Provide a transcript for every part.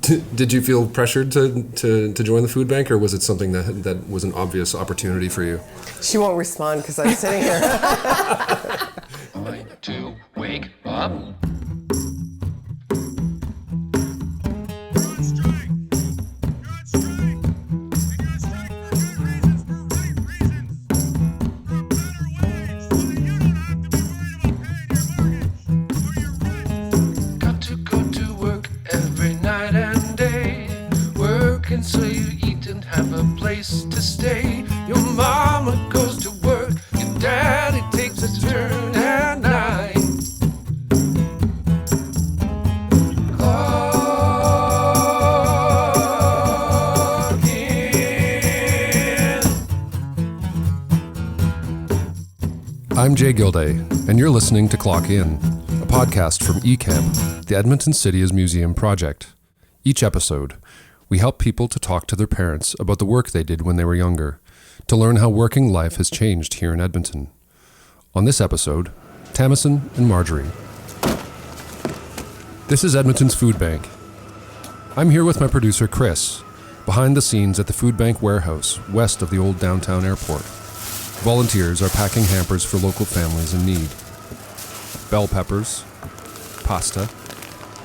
Did you feel pressured to join the food bank, or was it something that was an obvious opportunity for you? She won't respond because I'm sitting here. Time to wake up. So you eat and have a place to stay. Your mama goes to work, your daddy takes a turn at night. Clock in. I'm Jay Gilday, and you're listening to Clock In, a podcast from eCamp, the Edmonton City's Museum project. Each episode, we help people to talk to their parents about the work they did when they were younger, to learn how working life has changed here in Edmonton. On this episode, Tamisan and Marjorie. This is Edmonton's Food Bank. I'm here with my producer Chris, behind the scenes at the food bank warehouse west of the old downtown airport. Volunteers are packing hampers for local families in need. Bell peppers, pasta,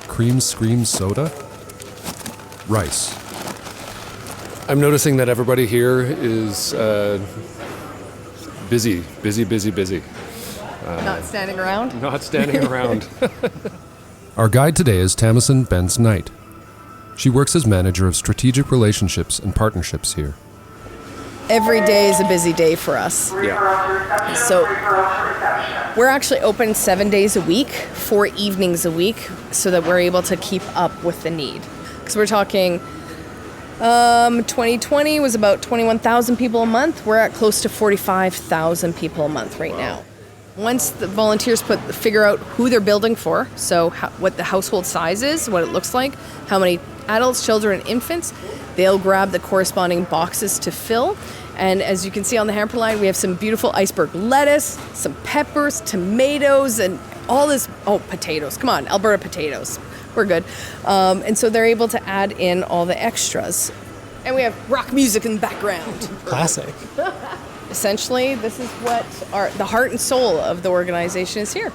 cream scream soda, rice. I'm noticing that everybody here is busy. Not standing around? Not standing around. Our guide today is Tamisan Bencz-Knight. She works as manager of strategic relationships and partnerships here. Every day is a busy day for us. Yeah. So we're actually open 7 days a week, 4 evenings a week, so that we're able to keep up with the need. Because we're talking 2020 was about 21,000 people a month. We're at close to 45,000 people a month right now. Once the volunteers figure out who they're building for, so what the household size is, what it looks like, how many adults, children, and infants, they'll grab the corresponding boxes to fill. And as you can see on the hamper line, we have some beautiful iceberg lettuce, some peppers, tomatoes, and all this, potatoes. Come on, Alberta potatoes. We're good. And so they're able to add in all the extras. And we have rock music in the background. Classic. Essentially, this is what the heart and soul of the organization is here.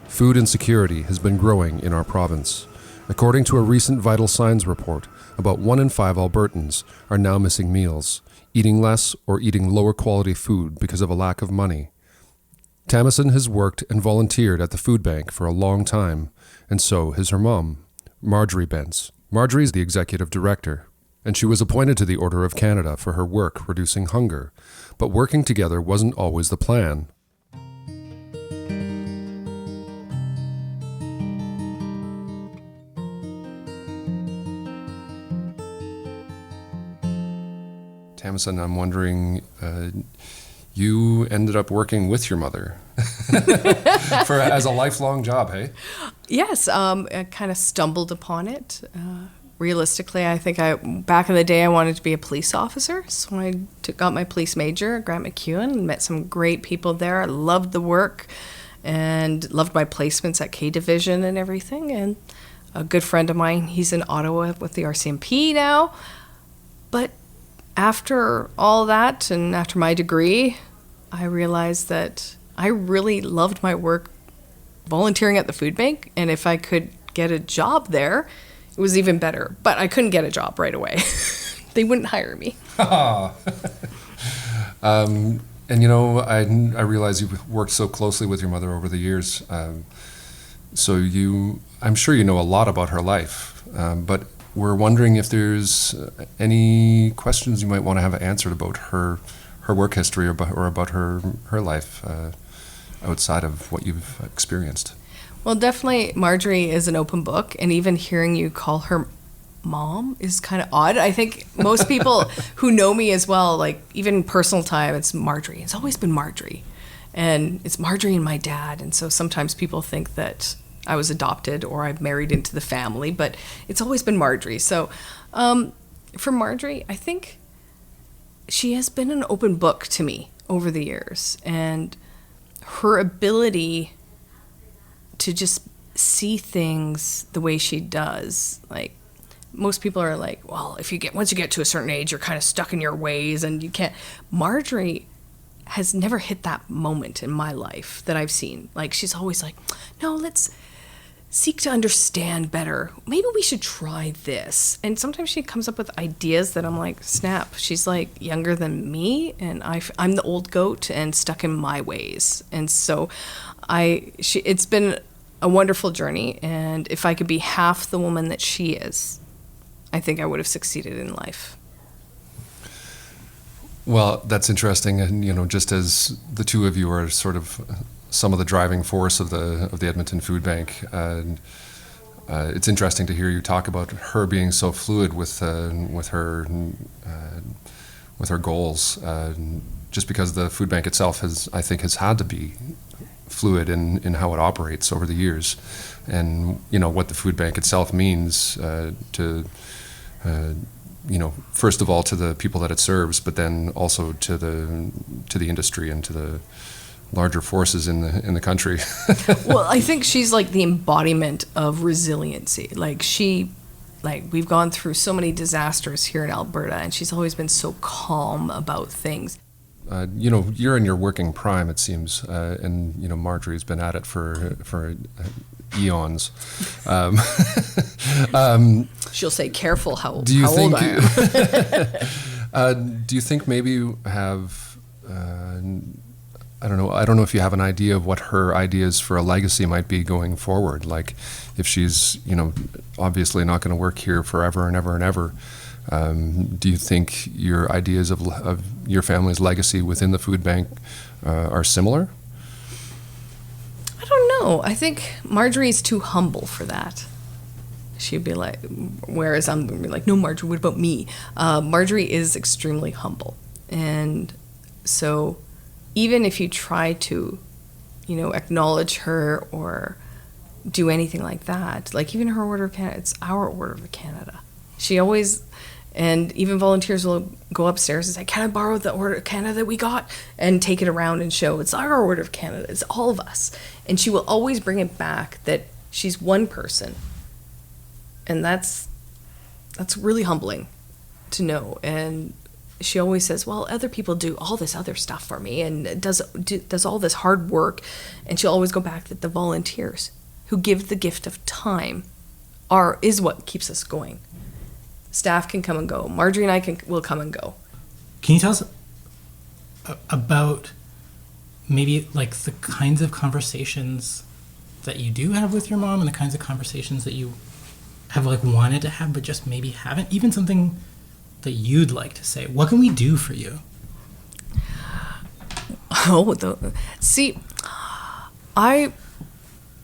Food insecurity has been growing in our province. According to a recent Vital Signs report, about 1 in 5 Albertans are now missing meals, eating less or eating lower quality food because of a lack of money. Tamisan has worked and volunteered at the food bank for a long time, and so has her mom, Marjorie Bencz. Marjorie is the executive director, and she was appointed to the Order of Canada for her work reducing hunger, but working together wasn't always the plan. Tamisan, I'm wondering, you ended up working with your mother as a lifelong job, hey? Yes, I kind of stumbled upon it. Realistically, I think back in the day, I wanted to be a police officer. So I got my police major at Grant MacEwan and met some great people there. I loved the work and loved my placements at K Division and everything. And a good friend of mine, he's in Ottawa with the RCMP now. But after all that and after my degree, I realized that I really loved my work volunteering at the food bank, and if I could get a job there, it was even better. But I couldn't get a job right away. They wouldn't hire me. And I realize you've worked so closely with your mother over the years. So I'm sure you know a lot about her life, but we're wondering if there's any questions you might want to have answered about her work history or about her life outside of what you've experienced. Well, definitely Marjorie is an open book, and even hearing you call her mom is kind of odd. I think most people who know me as well, like even in personal time, it's Marjorie. It's always been Marjorie. And it's Marjorie and my dad. And so sometimes people think that I was adopted or I married into the family, but it's always been Marjorie. So for Marjorie, I think she has been an open book to me over the years. And her ability to just see things the way she does, like most people are like, well, once you get to a certain age, you're kind of stuck in your ways and you can't. Marjorie has never hit that moment in my life that I've seen. Like, she's always like, no, let's seek to understand better. Maybe we should try this. And sometimes she comes up with ideas that I'm like, snap. She's like younger than me, and I'm the old goat and stuck in my ways. And so it's been a wonderful journey. And if I could be half the woman that she is, I think I would have succeeded in life. Well, that's interesting, and just as the two of you are sort of some of the driving force of the Edmonton Food Bank, it's interesting to hear you talk about her being so fluid with her goals. Just because the food bank itself has had to be fluid in how it operates over the years, and what the food bank itself means to. First of all to the people that it serves, but then also to the industry and to the larger forces in the country. Well, I think she's like the embodiment of resiliency. Like we've gone through so many disasters here in Alberta, and she's always been so calm about things. You're in your working prime, it seems, and Marjorie's been at it for eons. She'll say, "Careful, how old I am." Do you think maybe you have? I don't know. I don't know if you have an idea of what her ideas for a legacy might be going forward. Like, if she's obviously not going to work here forever and ever and ever. Do you think your ideas of your family's legacy within the food bank are similar? I don't know. I think Marjorie's too humble for that. She'd be like, whereas I'm going to be like, no, Marjorie, what about me? Marjorie is extremely humble. And so even if you try to, acknowledge her or do anything like that, like even her Order of Canada, it's our Order of Canada. She always, and even volunteers will go upstairs and say, can I borrow the Order of Canada that we got? And take it around and show, it's our Order of Canada, it's all of us. And she will always bring it back that she's one person. And that's really humbling to know. And she always says, well, other people do all this other stuff for me and does all this hard work. And she'll always go back that the volunteers who give the gift of time is what keeps us going. Staff can come and go. Marjorie and I will come and go. Can you tell us about maybe like the kinds of conversations that you do have with your mom and the kinds of conversations that you have like wanted to have but just maybe haven't? Even something that you'd like to say. What can we do for you?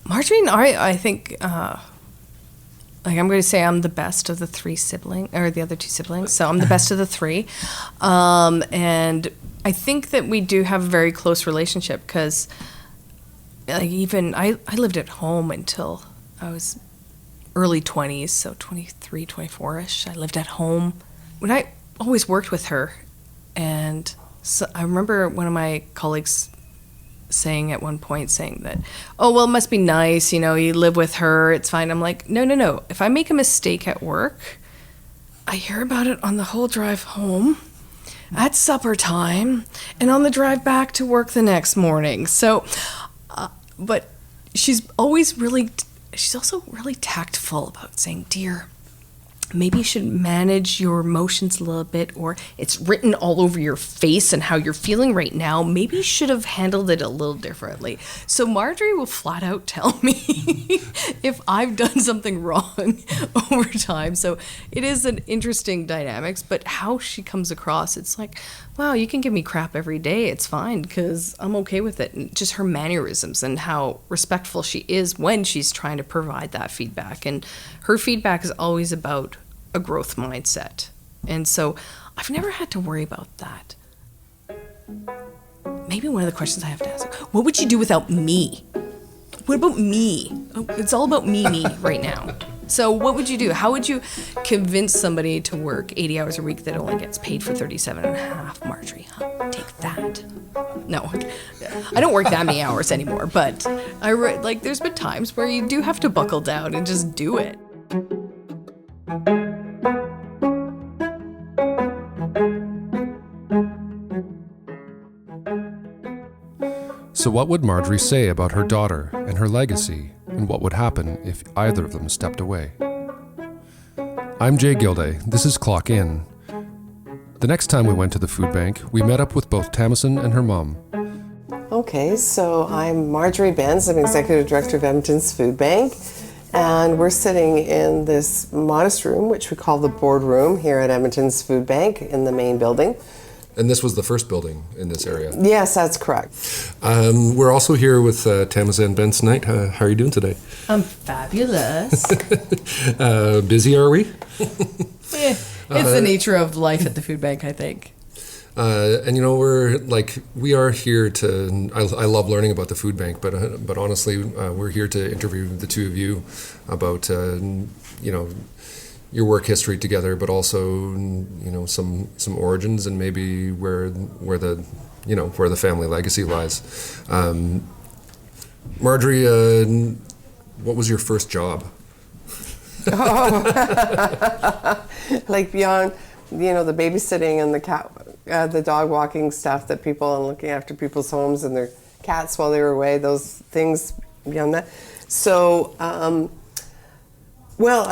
Marjorie and I think, like I'm going to say I'm the best of the three siblings, or the other two siblings. So I'm the best of the three. And I think that we do have a very close relationship because like even I lived at home until I was early 20s, so 23, 24-ish. I lived at home. When I always worked with her, and so I remember one of my colleagues saying at one point that, oh, well, it must be nice, you live with her, it's fine. I'm like, no. If I make a mistake at work, I hear about it on the whole drive home, at supper time, and on the drive back to work the next morning. So, but she's also really tactful about saying, dear, maybe you should manage your emotions a little bit, or it's written all over your face and how you're feeling right now. Maybe you should have handled it a little differently. So Marjorie will flat out tell me if I've done something wrong over time. So it is an interesting dynamics, but how she comes across, it's like, wow, you can give me crap every day. It's fine because I'm okay with it. And just her mannerisms and how respectful she is when she's trying to provide that feedback. And her feedback is always about a growth mindset. And so I've never had to worry about that. Maybe one of the questions I have to ask, what would you do without me? What about me? Oh, it's all about me right now. So what would you do? How would you convince somebody to work 80 hours a week that only gets paid for 37 and a half? Marjorie, take that. No, I don't work that many hours anymore, but there's been times where you do have to buckle down and just do it. So what would Marjorie say about her daughter and her legacy, and what would happen if either of them stepped away? I'm Jay Gilday. This is Clock In. The next time we went to the food bank, we met up with both Tamisan and her mom. Okay, so I'm Marjorie Bencz. I'm Executive Director of Edmonton's Food Bank. And we're sitting in this modest room, which we call the boardroom here at Edmonton's Food Bank in the main building. And this was the first building in this area. Yes, that's correct. We're also here with Tamisan Bencz-Knight. How are you doing today? I'm fabulous. Busy, are we? It's the nature of life at the food bank, I think. And we are here to. I love learning about the food bank, but honestly, we're here to interview the two of you about your work history together, but also some origins and maybe where the family legacy lies. Marjorie, what was your first job? Like beyond, the babysitting and the dog walking stuff that people and looking after people's homes and their cats while they were away, those things beyond that. So, I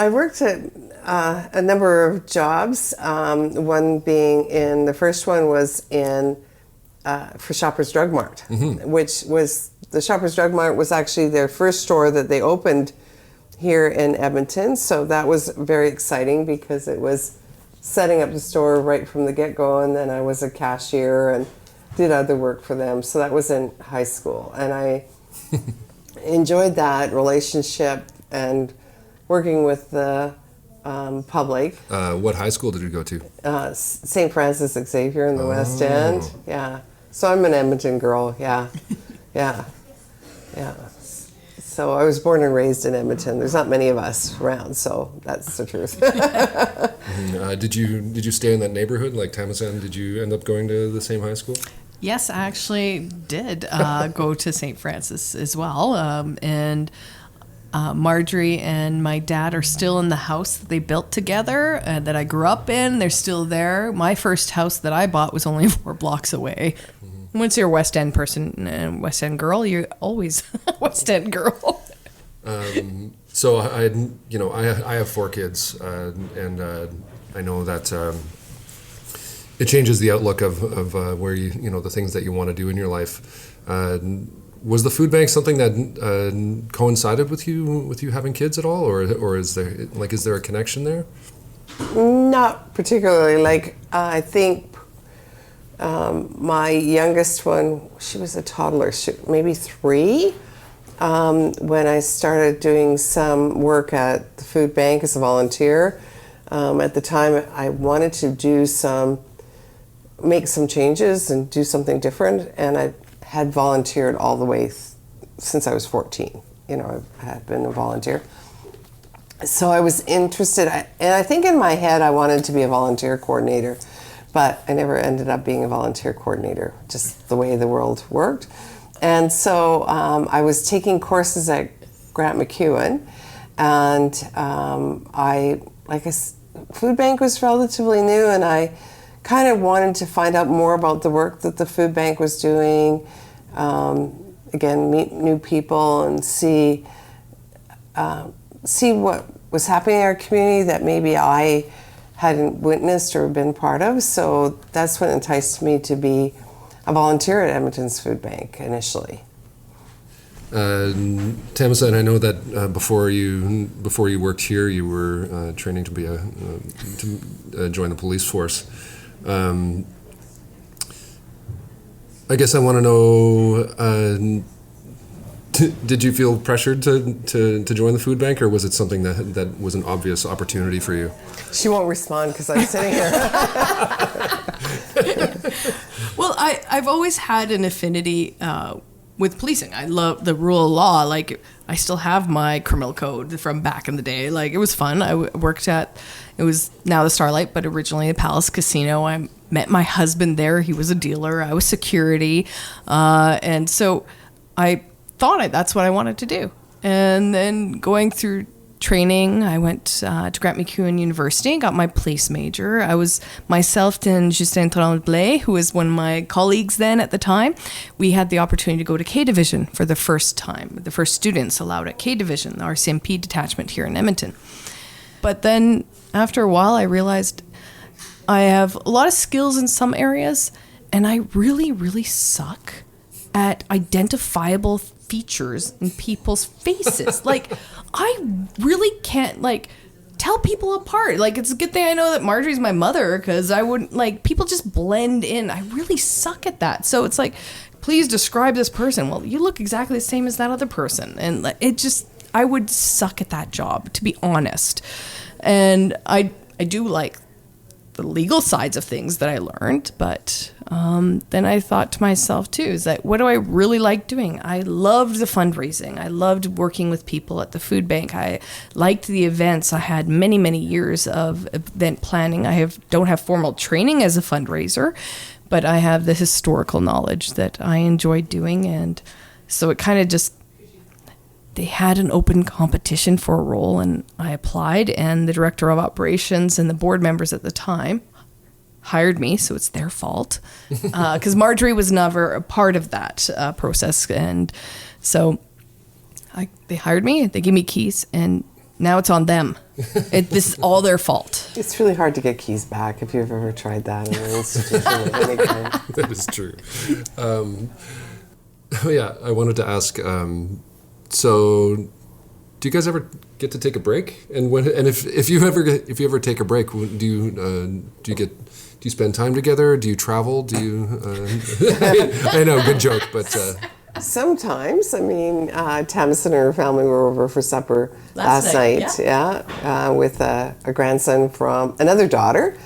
worked at a number of jobs. One being the first one was for Shoppers Drug Mart, which was, the Shoppers Drug Mart was actually their first store that they opened here in Edmonton. So that was very exciting because it was setting up the store right from the get-go, and then I was a cashier and did other work for them. So that was in high school, and I enjoyed that relationship and working with the public. What high school did you go to? St. Francis Xavier in the West End. Yeah. So I'm an Edmonton girl. Yeah. Yeah. So I was born and raised in Edmonton. There's not many of us around, so that's the truth. Did you stay in that neighborhood like Tamisan? Did you end up going to the same high school? Yes, I actually did go to St. Francis as well. And Marjorie and my dad are still in the house that they built together that I grew up in. They're still there. My first house that I bought was only 4 blocks away. Once you're a West End person and West End girl, you're always a West End girl. So I have 4 kids, and I know that it changes the outlook of where the things that you want to do in your life. Was the food bank something that coincided with you having kids at all, or is there a connection there? Not particularly. I think my youngest one, she was a toddler, maybe 3, when I started doing some work at the food bank as a volunteer. At the time, I wanted to make some changes and do something different, and I had volunteered all the way since I was 14. I had been a volunteer. So I was interested, and I think in my head I wanted to be a volunteer coordinator, but I never ended up being a volunteer coordinator, just the way the world worked. And so I was taking courses at Grant MacEwan, and food bank was relatively new, and I kind of wanted to find out more about the work that the food bank was doing, again, meet new people and see what was happening in our community that maybe I hadn't witnessed or been part of. So that's what enticed me to be a volunteer at Edmonton's Food Bank initially. Tamisan, I know that before you worked here, you were training to be to join the police force. I guess I want to know, did you feel pressured to join the food bank, or was it something that was an obvious opportunity for you? She won't respond because I'm sitting here. Well, I've always had an affinity with policing. I love the rule of law. I still have my criminal code from back in the day. It was fun. I worked at, it was now the Starlight, but originally the Palace Casino. I met my husband there. He was a dealer. I was security. And so I thought that's what I wanted to do. And then going through training. I went to Grant MacEwan University and got my police major. I was myself and Justin Tremblay, who was one of my colleagues then at the time. We had the opportunity to go to K Division for the first time, the first students allowed at K Division, our CMP detachment here in Edmonton. But then after a while, I realized I have a lot of skills in some areas, and I really, really suck at identifiable features in people's faces. Like, I really can't, like, tell people apart. Like, it's a good thing I know that Marjorie's my mother, because I wouldn't, like, people just blend in. I really suck at that. So it's like, please describe this person. Well, you look exactly the same as that other person. And it just, I would suck at that job, to be honest. And I do like the legal sides of things that I learned, but then I thought to myself too, is that what do I really like doing? I loved the fundraising. I loved working with people at the food bank. I liked the events. I had many, many years of event planning. Don't have formal training as a fundraiser, but I have the historical knowledge that I enjoyed doing. And so it kind of just, they had an open competition for a role, and I applied, and the director of operations and the board members at the time hired me, so it's their fault, because Marjorie was never a part of that process. And so they hired me, they gave me keys, and now it's on them. This is all their fault. It's really hard to get keys back if you've ever tried that in an institution of any kind. That is true. Yeah, I wanted to ask, so do you guys ever get to take a break? And if you ever take a break, do you spend time together? Do you travel? Do you? I know, good joke, but. Sometimes, I mean, Tamisan and her family were over for supper last night. With a grandson from another daughter.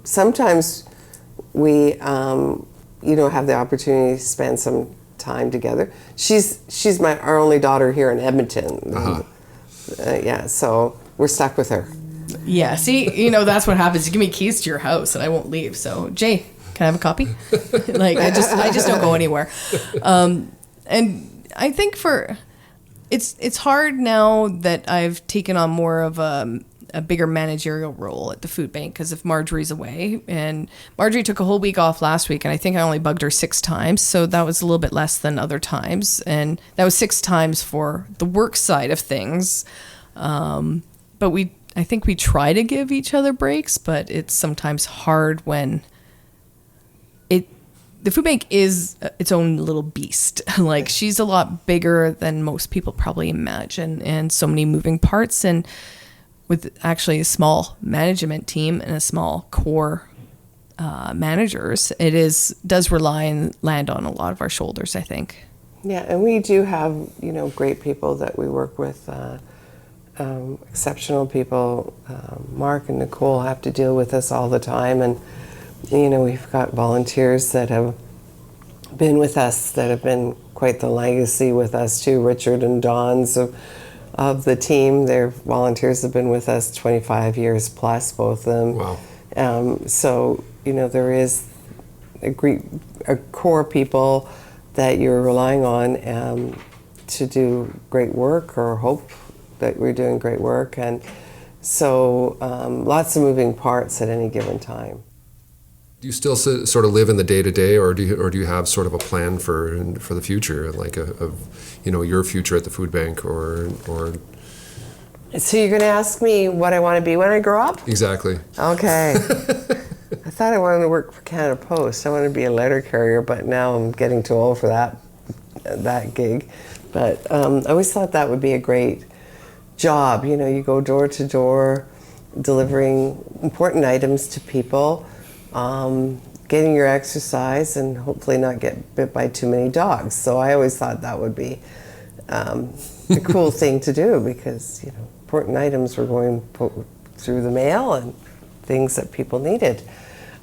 Sometimes we, have the opportunity to spend some time together. She's our only daughter here in Edmonton. So we're stuck with her. Yeah, see, that's what happens. You give me keys to your house and I won't leave. So, Jay, can I have a copy? Like, I just don't go anywhere. And I think it's hard now that I've taken on more of a bigger managerial role at the food bank, because if Marjorie's away, and Marjorie took a whole week off last week, and I think I only bugged her 6 times, so that was a little bit less than other times, and that was 6 times for the work side of things. But I think we try to give each other breaks, but it's sometimes hard when the food bank is its own little beast. Like, she's a lot bigger than most people probably imagine, and so many moving parts, and with actually a small management team and a small core managers, does rely and land on a lot of our shoulders, I think. Yeah, and we do have, great people that we work with, exceptional people. Mark and Nicole have to deal with us all the time, and we've got volunteers that have been with us, that have been quite the legacy with us too. Richard and Dawn's of the team, their volunteers have been with us 25 years plus, both of them. Wow. So, there is a core people that you're relying on to do great work, or hope that we're doing great work. And so lots of moving parts at any given time. Do you still sort of live in the day-to-day, or do you have sort of a plan for the future, like your future at the food bank, or? So you're going to ask me what I want to be when I grow up? Exactly. Okay. I thought I wanted to work for Canada Post. I wanted to be a letter carrier, but now I'm getting too old for that gig. But I always thought that would be a great job. You go door to door, delivering important items to people. Getting your exercise, and hopefully not get bit by too many dogs. So I always thought that would be a cool thing to do, because important items were going through the mail and things that people needed.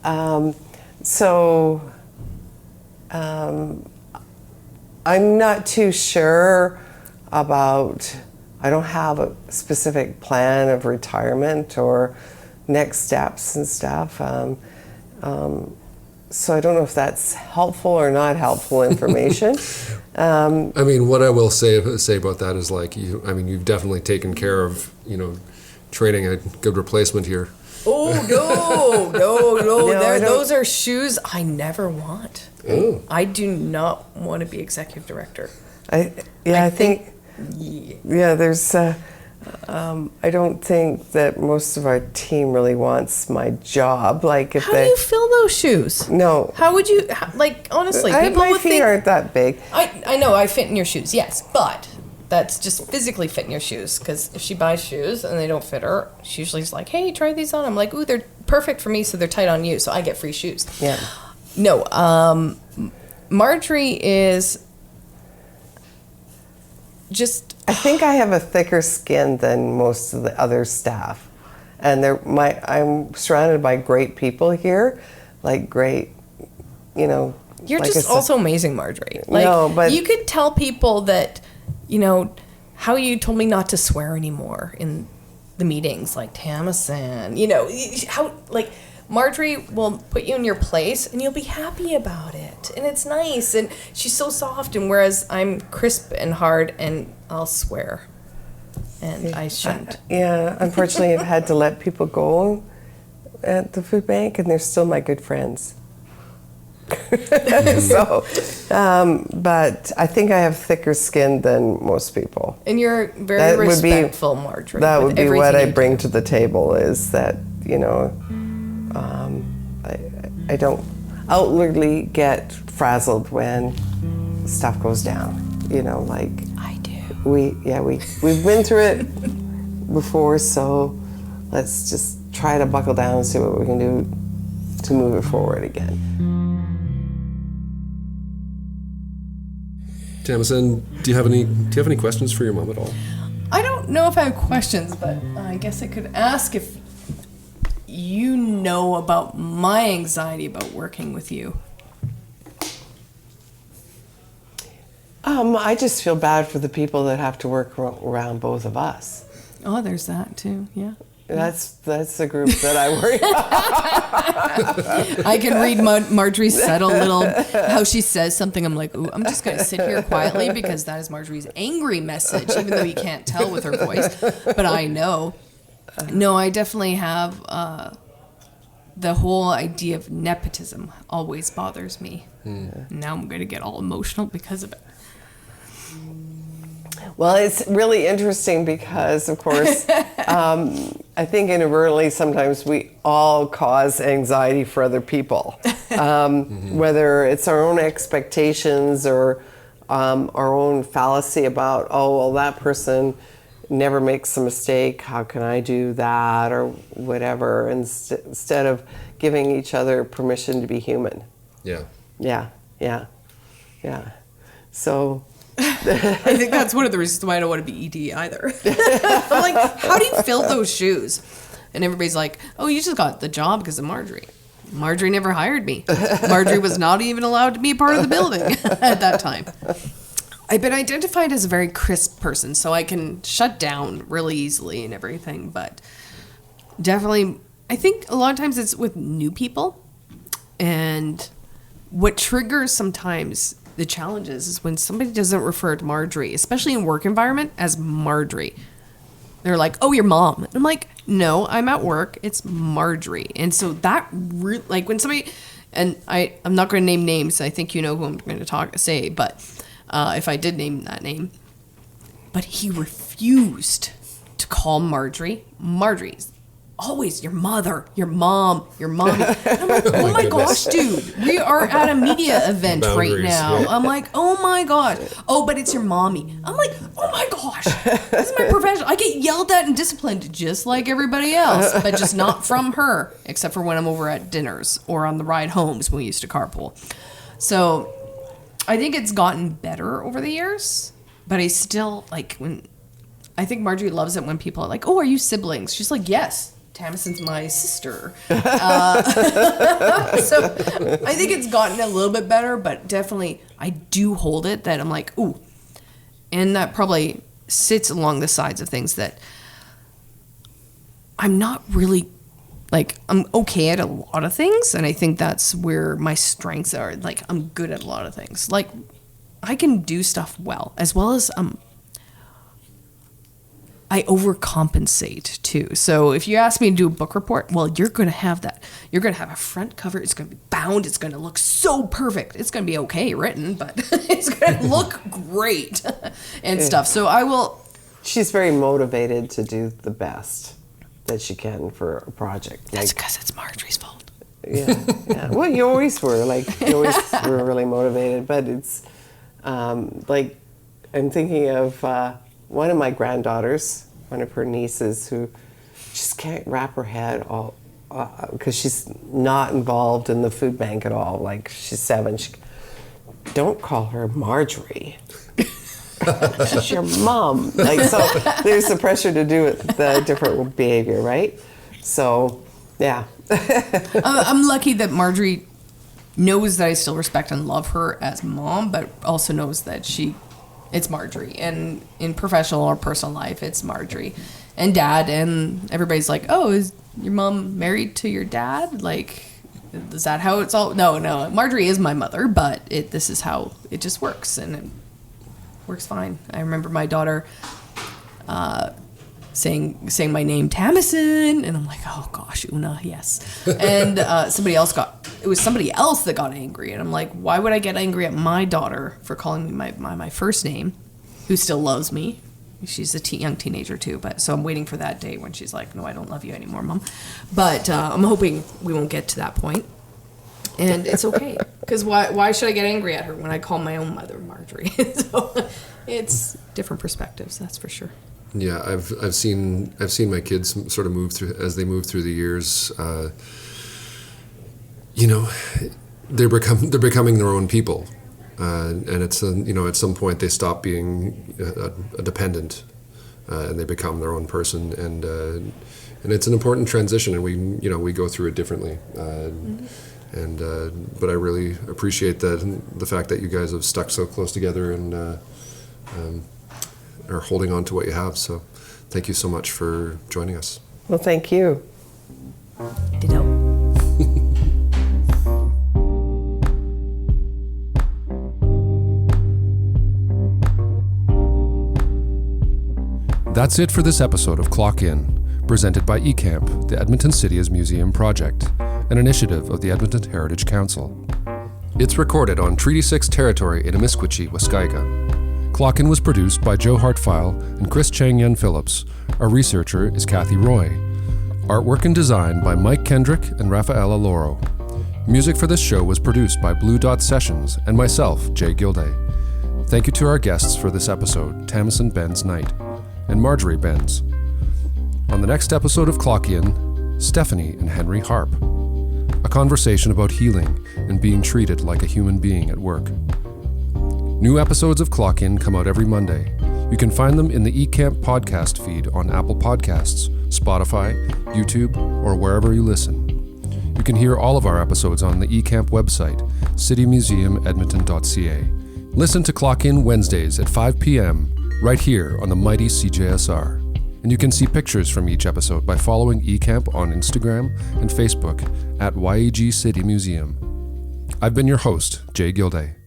I'm not too sure about. I don't have a specific plan of retirement or next steps and stuff. So I don't know if that's helpful or not helpful information. I mean, what I will say about that is like, you've definitely taken care of, training a good replacement here. Oh, no. Those are shoes I never want. Oh. I do not want to be executive director. I think there's. I don't think that most of our team really wants my job. Like, if How do you fill those shoes? No. How would you, honestly, people my would feet think, aren't that big. I know I fit in your shoes, yes, but that's just physically fit in your shoes. Because if she buys shoes and they don't fit her, she usually is like, hey, try these on. I'm like, ooh, they're perfect for me, so they're tight on you, so I get free shoes. Yeah. No, Marjorie is just... I think I have a thicker skin than most of the other staff. And I'm surrounded by great people here, like great, You're like just also amazing, Marjorie. Like, No, but- you could tell people that, how you told me not to swear anymore in the meetings, like Tamisan, how, like, Marjorie will put you in your place and you'll be happy about it. And it's nice. And she's so soft. And whereas I'm crisp and hard and I'll swear. And I shouldn't. Unfortunately, I've had to let people go at the food bank, and they're still my good friends. So, but I think I have thicker skin than most people. And you're very respectful, Marjorie. That would be what I bring do. to the table, is that, I don't outwardly get frazzled when stuff goes down. Like, I do. we've been through it before, so let's just try to buckle down and see what we can do to move it forward again. Tamisan, do you have any questions for your mom at all? I don't know if I have questions, but I guess I could ask if you know about my anxiety about working with you. I just feel bad for the people that have to work around both of us. Oh, there's that too, yeah. That's the group that I worry about. I can read Marjorie's subtle little, how she says something. I'm like, ooh, I'm just going to sit here quietly because that is Marjorie's angry message, even though you can't tell with her voice. But I know. No, I definitely have the whole idea of nepotism always bothers me. Now I'm going to get all emotional because of it. Well, it's really interesting because, of course, I think inadvertently sometimes we all cause anxiety for other people, whether it's our own expectations or our own fallacy about, oh, well, that person never makes a mistake, how can I do that, or whatever, instead of giving each other permission to be human. Yeah. So... I think that's one of the reasons why I don't want to be ED either. I'm like, how do you fill those shoes? And everybody's like, oh, you just got the job because of Marjorie. Marjorie never hired me. Marjorie was not even allowed to be a part of the building at that time. I've been identified as a very crisp person, so I can shut down really easily and everything. But definitely, I think a lot of times it's with new people. And what triggers sometimes the challenges is when somebody doesn't refer to Marjorie, especially in work environment, as Marjorie. They're like, oh, your mom. And I'm like, no, I'm at work. It's Marjorie. And so that, like when somebody, and I'm not going to name names. I think you know who I'm going to say, but if I did name that name. But he refused to call Marjorie Marjorie's. Always your mother, your mom, your mommy. And I'm like, oh my gosh, dude, we are at a media event right now. Yeah. I'm like, oh my gosh. Oh, but it's your mommy. I'm like, oh my gosh, this is my profession. I get yelled at and disciplined just like everybody else, but just not from her, except for when I'm over at dinners or on the ride homes when we used to carpool. So I think it's gotten better over the years, but I still, like, when I think Marjorie loves it when people are like, oh, are you siblings? She's like, yes. Tamisan's my sister. So I think it's gotten a little bit better, but definitely I do hold it that I'm like, ooh. And that probably sits along the sides of things that I'm not really like, I'm okay at a lot of things, and I think that's where my strengths are. Like, I'm good at a lot of things. Like, I can do stuff well as I overcompensate too. So if you ask me to do a book report, well, you're going to have that. You're going to have a front cover. It's going to be bound. It's going to look so perfect. It's going to be okay written, but it's going to look great and stuff. So I will. She's very motivated to do the best that she can for a project. That's because it's Marjorie's fault. Yeah. Well, you always were. Like, you always were really motivated. But it's like, I'm thinking of one of my granddaughters, one of her nieces, who just can't wrap her head all, because she's not involved in the food bank at all. Like, she's 7. Don't call her Marjorie. She's your mom. Like, so there's the pressure to do the different behavior, right? So, yeah. I'm lucky that Marjorie knows that I still respect and love her as mom, but also knows that it's Marjorie. And in professional or personal life, it's Marjorie. And dad, and everybody's like, oh, is your mom married to your dad? Like, is that how it's all? No. Marjorie is my mother, but this is how it just works. And it works fine. I remember my daughter saying my name, Tamisan, and I'm like, oh gosh, Una, yes. And somebody else that got angry, and I'm like, why would I get angry at my daughter for calling me my first name, who still loves me? She's a young teenager too, but so I'm waiting for that day when she's like, no, I don't love you anymore, Mom. But I'm hoping we won't get to that point. And it's okay, because why should I get angry at her when I call my own mother Marjorie? So it's different perspectives, that's for sure. Yeah, I've seen my kids sort of move through as they move through the years. They're becoming their own people, and it's at some point they stop being a dependent, and they become their own person, and it's an important transition, and we go through it differently. But I really appreciate the fact that you guys have stuck so close together and are holding on to what you have. So thank you so much for joining us. Well, thank you. Ditto. That's it for this episode of Clock In, presented by eCamp, the Edmonton City's Museum Project, an initiative of the Edmonton Heritage Council. It's recorded on Treaty 6 territory in Amiskwitchi, Waskahiga. Clock In was produced by Joe Hartfile and Chris Chang-Yen Phillips. Our researcher is Kathy Roy. Artwork and design by Mike Kendrick and Rafaela Loro. Music for this show was produced by Blue Dot Sessions and myself, Jay Gilday. Thank you to our guests for this episode, Tamisan Bencz-Knight and Marjorie Bencz. On the next episode of Clock In, Stephanie and Henry Harp. A conversation about healing and being treated like a human being at work. New episodes of Clock In come out every Monday. You can find them in the eCamp podcast feed on Apple Podcasts, Spotify, YouTube, or wherever you listen. You can hear all of our episodes on the eCamp website, citymuseumedmonton.ca. Listen to Clock In Wednesdays at 5 p.m. right here on the mighty CJSR. And you can see pictures from each episode by following eCamp on Instagram and Facebook at YEG City Museum. I've been your host, Jay Gilday.